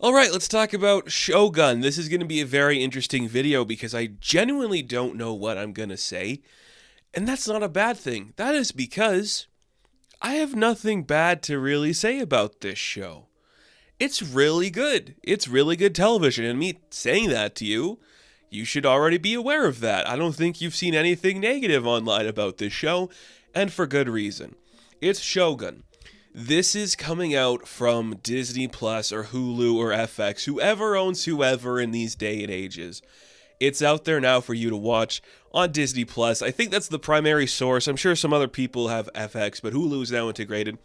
Alright, let's talk about Shogun. This is going to be a very interesting video because I genuinely don't know what I'm going to say. And that's not a bad thing. That is because I have nothing bad to really say about this show. It's really good. It's really good television. And me saying that to you, you should already be aware of that. I don't think you've seen anything negative online about this show, and for good reason. It's Shogun. This is coming out from Disney Plus or Hulu or FX, whoever owns whoever in these day and ages. It's out there now for you to watch on Disney Plus. I think that's the primary source. I'm sure some other people have FX, but Hulu is now integrated.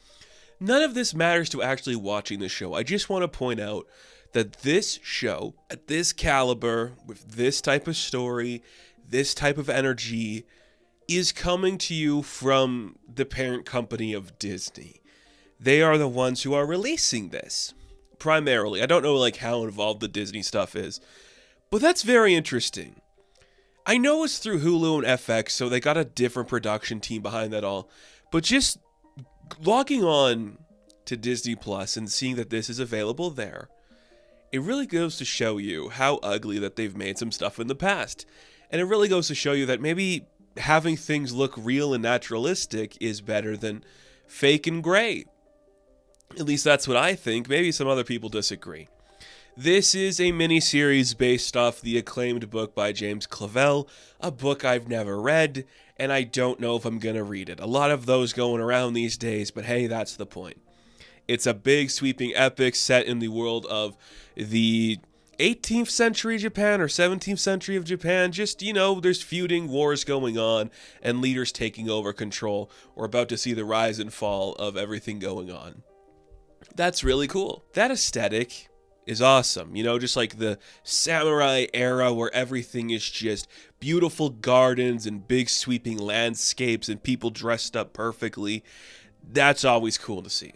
None of this matters to actually watching the show. I just want to point out that this show, at this caliber, with this type of story, this type of energy, is coming to you from the parent company of Disney. They are the ones who are releasing this, primarily. I don't know how involved the Disney stuff is, but that's very interesting. I know it's through Hulu and FX, so they got a different production team behind that all, but just logging on to Disney Plus and seeing that this is available there, it really goes to show you how ugly that they've made some stuff in the past. And it really goes to show you that maybe having things look real and naturalistic is better than fake and gray. At least that's what I think. Maybe some other people disagree. This is a mini-series based off the acclaimed book by James Clavell, a book I've never read, and I don't know if I'm going to read it. A lot of those going around these days, but hey, that's the point. It's a big, sweeping epic set in the world of the 18th century Japan or 17th century of Japan. Just, there's feuding, wars going on, and leaders taking over control. We're about to see the rise and fall of everything going on. That's really cool. That aesthetic is awesome. Just like the samurai era where everything is just beautiful gardens and big sweeping landscapes and people dressed up perfectly. That's always cool to see.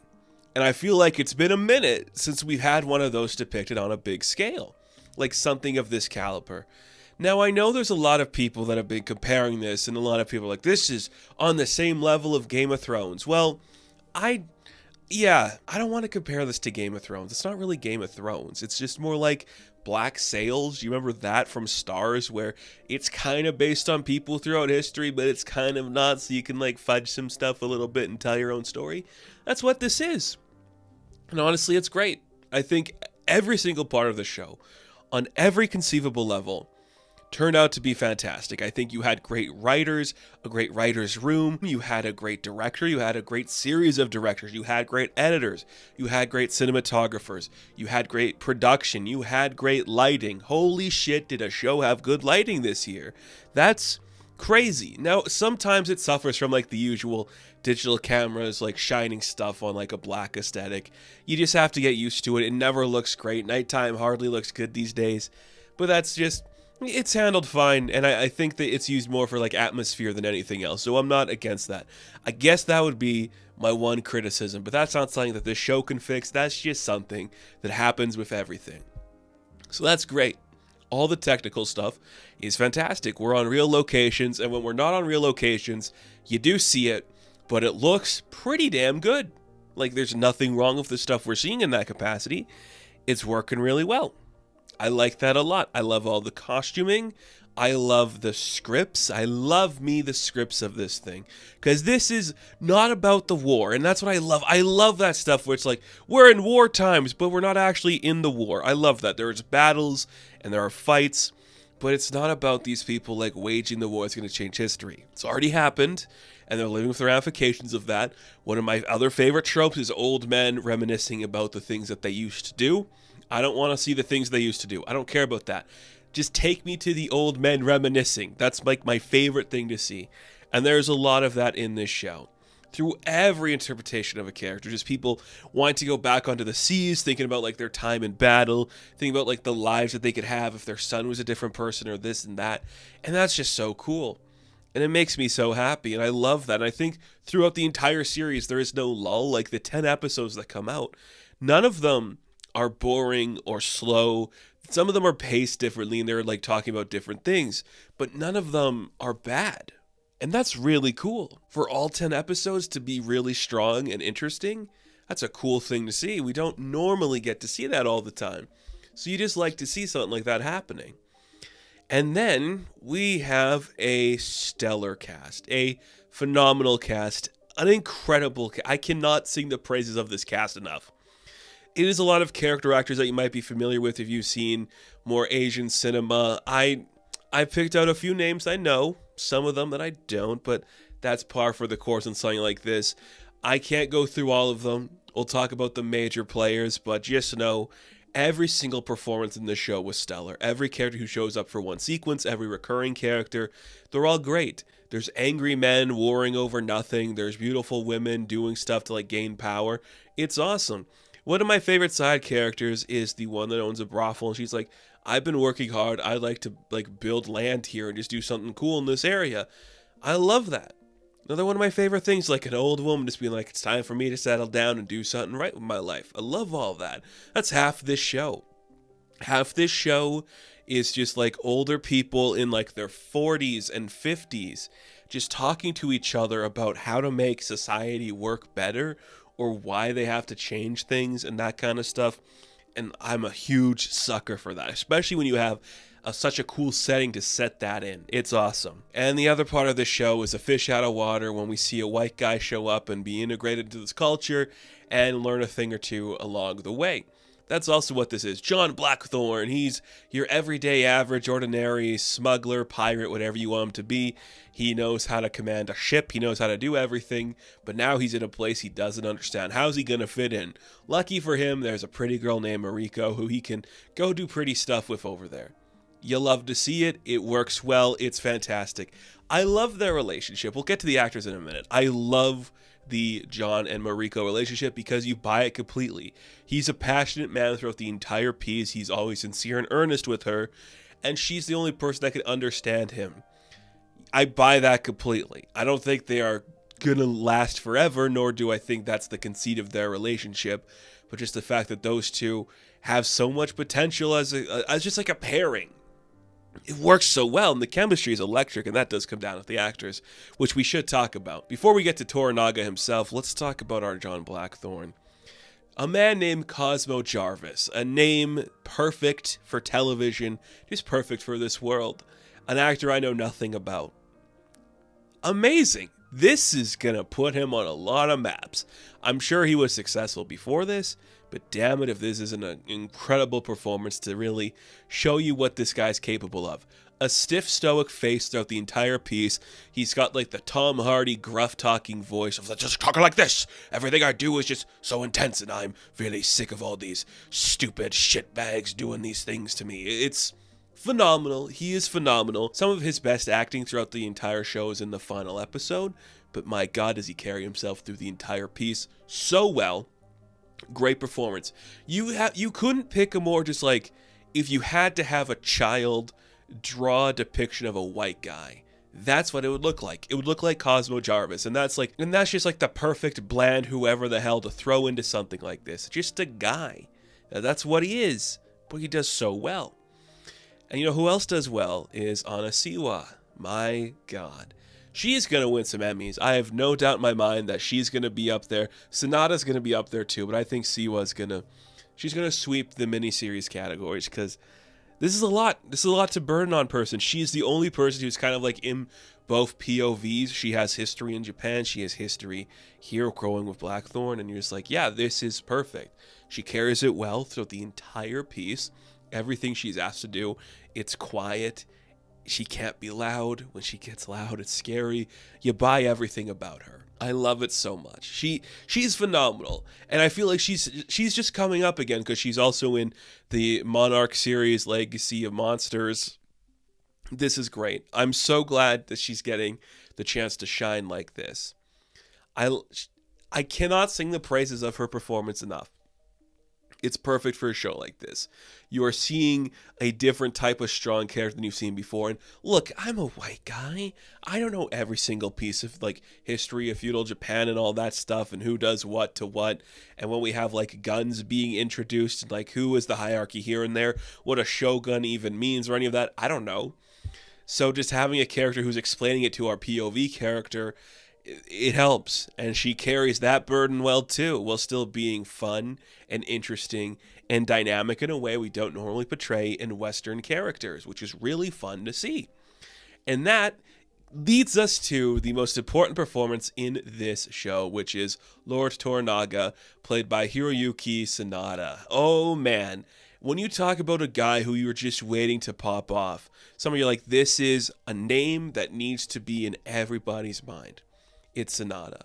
And I feel like it's been a minute since we've had one of those depicted on a big scale, like something of this caliber. Now, I know there's a lot of people that have been comparing this, and a lot of people are like, this is on the same level of Game of Thrones. Well, I don't want to compare this to Game of Thrones. It's not really Game of Thrones. It's just more like Black Sails. You remember that from Stars, where it's kind of based on people throughout history, but it's kind of not, so you can fudge some stuff a little bit and tell your own story. That's what this is. And honestly, it's great. I think every single part of the show, on every conceivable level, turned out to be fantastic. I think you had great writers, a great writer's room, you had a great director, you had a great series of directors, you had great editors, you had great cinematographers, you had great production, you had great lighting. Holy shit, did a show have good lighting this year? That's crazy. Now, sometimes it suffers from the usual digital cameras shining stuff on a black aesthetic. You just have to get used to it. It never looks great. Nighttime hardly looks good these days, but that's just... it's handled fine, and I think that it's used more for atmosphere than anything else, so I'm not against that. I guess that would be my one criticism, but that's not something that this show can fix. That's just something that happens with everything. So that's great. All the technical stuff is fantastic. We're on real locations, and when we're not on real locations, you do see it, but it looks pretty damn good. There's nothing wrong with the stuff we're seeing in that capacity. It's working really well. I like that a lot. I love all the costuming. I love the scripts. I love the scripts of this thing. Because this is not about the war. And that's what I love. I love that stuff where it's we're in war times, but we're not actually in the war. I love that. There's battles and there are fights. But it's not about these people waging the war that's going to change history. It's already happened. And they're living with the ramifications of that. One of my other favorite tropes is old men reminiscing about the things that they used to do. I don't want to see the things they used to do. I don't care about that. Just take me to the old men reminiscing. That's my favorite thing to see. And there's a lot of that in this show. Through every interpretation of a character, just people wanting to go back onto the seas, thinking about their time in battle, thinking about the lives that they could have if their son was a different person or this and that. And that's just so cool. And it makes me so happy, and I love that. And I think throughout the entire series, there is no lull. The 10 episodes that come out, none of them are boring or slow. Some of them are paced differently and they're talking about different things, but none of them are bad. And that's really cool. For all 10 episodes to be really strong and interesting, That's a cool thing to see. We don't normally get to see that all the time. So you just like to see something like that happening. And then we have a stellar cast, a phenomenal cast, an incredible I cannot sing the praises of this cast enough. It is a lot of character actors that you might be familiar with if you've seen more Asian cinema. I picked out a few names I know, some of them that I don't, but that's par for the course in something like this. I can't go through all of them. We'll talk about the major players, but just know every single performance in this show was stellar. Every character who shows up for one sequence, every recurring character, they're all great. There's angry men warring over nothing. There's beautiful women doing stuff to like gain power. It's awesome. One of my favorite side characters is the one that owns a brothel, and she's like, I've been working hard. I'd like to like build land here and just do something cool in this area. I love that. Another one of my favorite things, like an old woman just being like, it's time for me to settle down and do something right with my life. I love all that. That's half this show. Half this show is just like older people in like their 40s and 50s just talking to each other about how to make society work better or why they have to change things and that kind of stuff. And I'm a huge sucker for that, especially when you have such a cool setting to set that in. It's awesome. And the other part of the show is a fish out of water when we see a white guy show up and be integrated into this culture and learn a thing or two along the way. That's also what this is. John Blackthorne, he's your everyday, average, ordinary smuggler, pirate, whatever you want him to be. He knows how to command a ship. He knows how to do everything. But now he's in a place he doesn't understand. How's he going to fit in? Lucky for him, there's a pretty girl named Mariko who he can go do pretty stuff with over there. You love to see it. It works well. It's fantastic. I love their relationship. We'll get to the actors in a minute. I love the John and Mariko relationship because you buy it completely. He's a passionate man throughout the entire piece. He's always sincere and earnest with her, and she's the only person that can understand him. I buy that completely. I don't think they are gonna last forever, nor do I think that's the conceit of their relationship, but just the fact that those two have so much potential as just like a pairing. It works so well, and the chemistry is electric, and that does come down to the actors, which we should talk about. Before we get to Toranaga himself, let's talk about our John Blackthorne. A man named Cosmo Jarvis, a name perfect for television, just perfect for this world. An actor I know nothing about. Amazing. This is gonna put him on a lot of maps. I'm sure he was successful before this, but damn it if this isn't an incredible performance to really show you what this guy's capable of. A stiff, stoic face throughout the entire piece. He's got like the Tom Hardy gruff talking voice of just talking like this. Everything I do is just so intense and I'm really sick of all these stupid shitbags doing these things to me. It's phenomenal. He is phenomenal. Some of his best acting throughout the entire show is in the final episode, but my God, does he carry himself through the entire piece so well. Great performance. You couldn't pick a more just like, if you had to have a child draw a depiction of a white guy, that's what it would look like. It would look like Cosmo Jarvis, and that's just like the perfect bland whoever the hell to throw into something like this. Just a guy. That's what he is, but he does so well. And you know who else does well is Anna Siwa. My God. She's going to win some Emmys. I have no doubt in my mind that she's going to be up there. Sonata's going to be up there too, but I think Siwa's she's going to sweep the miniseries categories because this is a lot. This is a lot to burden on person. She's the only person who's kind of like in both POVs. She has history in Japan. She has history here growing with Blackthorne, and you're just like, yeah, this is perfect. She carries it well throughout the entire piece. Everything she's asked to do, it's quiet. She can't be loud. When she gets loud, it's scary. You buy everything about her. I love it so much. She's phenomenal. And I feel like she's just coming up again because she's also in the Monarch series Legacy of Monsters. This is great. I'm so glad that she's getting the chance to shine like this. I cannot sing the praises of her performance enough. It's perfect for a show like this. You are seeing a different type of strong character than you've seen before. And look, I'm a white guy. I don't know every single piece of like history of feudal Japan and all that stuff and who does what to what. And when we have like guns being introduced and like who is the hierarchy here and there, what a shogun even means or any of that, I don't know. So just having a character who's explaining it to our POV character, it helps, and she carries that burden well too, while still being fun and interesting and dynamic in a way we don't normally portray in Western characters, which is really fun to see. And that leads us to the most important performance in this show, which is Lord Toranaga, played by Hiroyuki Sanada. Oh man, when you talk about a guy who you were just waiting to pop off, some of you are like, this is a name that needs to be in everybody's mind. It's Sanada.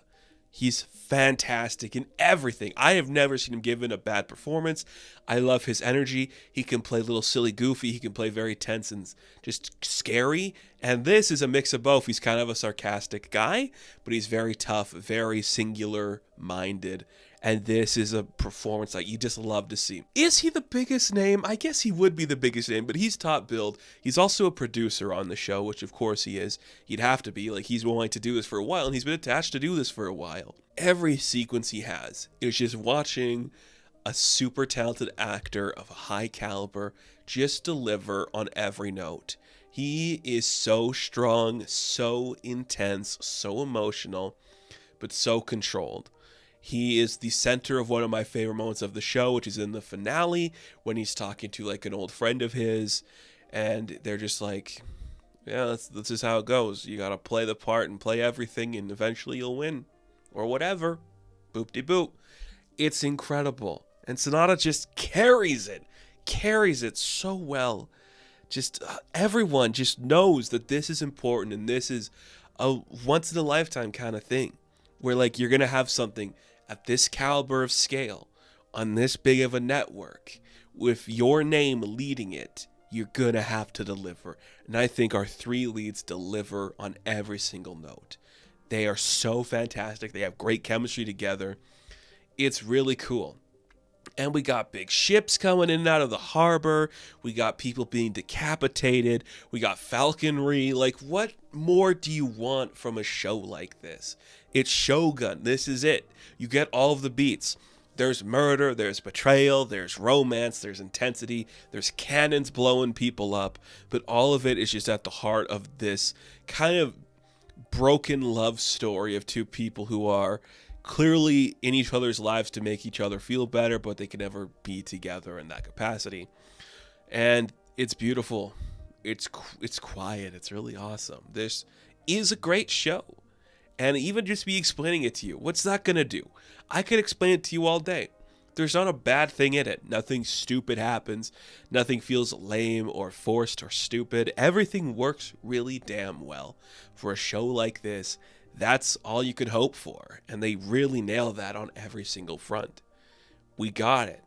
He's fantastic in everything. I have never seen him given a bad performance. I love his energy. He can play a little silly goofy. He can play very tense and just scary. And this is a mix of both. He's kind of a sarcastic guy, but he's very tough, very singular-minded. And this is a performance that you just love to see. Is he the biggest name? I guess he would be the biggest name, but he's top billed. He's also a producer on the show, which of course he is. He'd have to be. Like, he's willing to do this for a while, and he's been attached to do this for a while. Every sequence he has is just watching a super talented actor of high caliber just deliver on every note. He is so strong, so intense, so emotional, but so controlled. He is the center of one of my favorite moments of the show, which is in the finale when he's talking to like an old friend of his, and they're just like, yeah, this is how it goes. You got to play the part and play everything, and eventually you'll win. Or whatever. Boop-de-boop. It's incredible. And Sanada just carries it so well. Just everyone just knows that this is important, and this is a once-in-a-lifetime kind of thing. Where like you're going to have something at this caliber of scale, on this big of a network, with your name leading it, you're going to have to deliver. And I think our three leads deliver on every single note. They are so fantastic. They have great chemistry together. It's really cool. And we got big ships coming in and out of the harbor. We got people being decapitated. We got falconry. Like, what more do you want from a show like this? It's Shogun. This is it. You get all of the beats. There's murder, there's betrayal, there's romance, there's intensity, there's cannons blowing people up. But all of it is just at the heart of this kind of broken love story of two people who are clearly in each other's lives to make each other feel better, but they can never be together in that capacity. And it's beautiful. It's quiet. It's really awesome. This is a great show. And even just me explaining it to you, what's that going to do? I could explain it to you all day. There's not a bad thing in it. Nothing stupid happens. Nothing feels lame or forced or stupid. Everything works really damn well. For a show like this, that's all you could hope for. And they really nail that on every single front. We got it.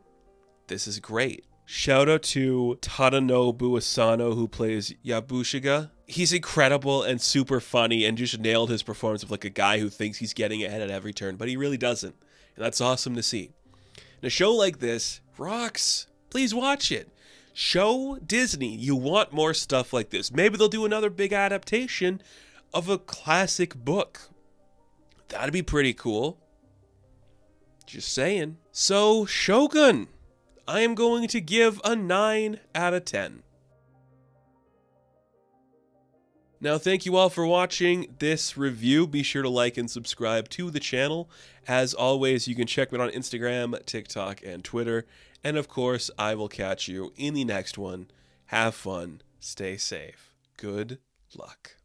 This is great. Shout out to Tadanobu Asano, who plays Yabushiga. He's incredible and super funny and just nailed his performance of like a guy who thinks he's getting ahead at every turn, but he really doesn't. And that's awesome to see. And a show like this rocks. Please watch it. Show Disney you want more stuff like this. Maybe they'll do another big adaptation of a classic book. That'd be pretty cool. Just saying. So, Shogun, I am going to give a 9 out of 10. Now, thank you all for watching this review. Be sure to like and subscribe to the channel. As always, you can check me out on Instagram, TikTok, and Twitter. And of course, I will catch you in the next one. Have fun. Stay safe. Good luck.